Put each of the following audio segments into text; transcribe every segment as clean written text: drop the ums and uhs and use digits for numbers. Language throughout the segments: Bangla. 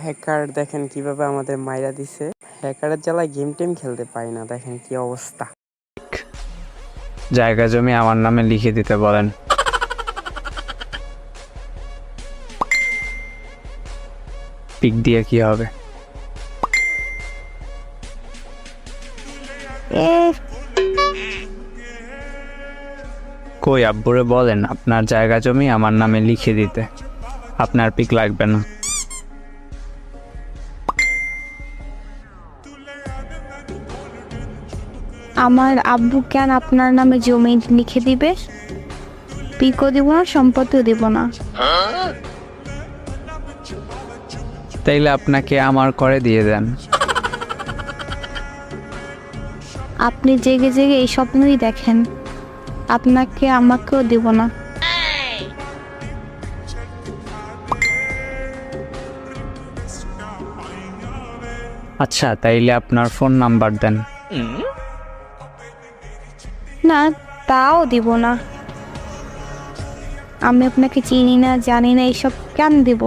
হ্যাকার দেখেন কিভাবে আমাদের মাইরা দিছে। হ্যাকারের জ্বালায় গেম টেম খেলতে পারি না, দেখেন কি অবস্থা। জায়গা জমি আমার নামে লিখে দিতে বলেন। পিক দিয়ে কি হবে? কই আব্বুরে বলেন আপনার জায়গা জমি আমার নামে লিখে দিতে, আপনার পিক লাগবে না। আমার আব্বু কেন আপনার নামে জমি লিখে দিবে? পিকও দিব না, সম্পত্তিও দিব না। তাইলে আপনাকে আমার করে দিয়ে দেন। আপনি জেগে জেগে এই স্বপ্নই দেখেন, আপনাকে আমাকেও দিব না। আচ্ছা তাইলে আপনার ফোন নাম্বার দেন। না, তাও দিব না। আমি আপনাকে চিনি না, জানি না, এইসব কেন দিব?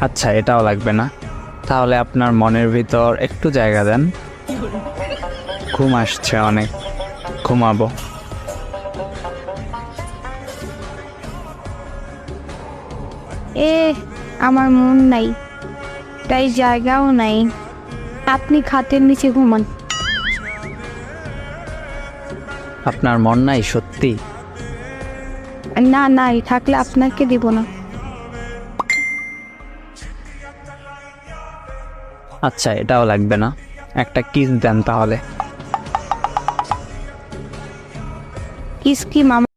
আচ্ছা এটাও লাগবে না, তাহলে আপনার মনের ভিতর একটু জায়গা দেন। ঘুম আসছে অনেক, ঘুমাবো। আমার মন নাই, তাই জায়গাও নাই। আপনি খাটের নিচে ঘুমান। আপনার মন নাই সত্যি? না, নাই থাকলে আপনাকে দিব না। আচ্ছা এটাও লাগবে না, একটা কিস দেন তাহলে। কিস কি মামা?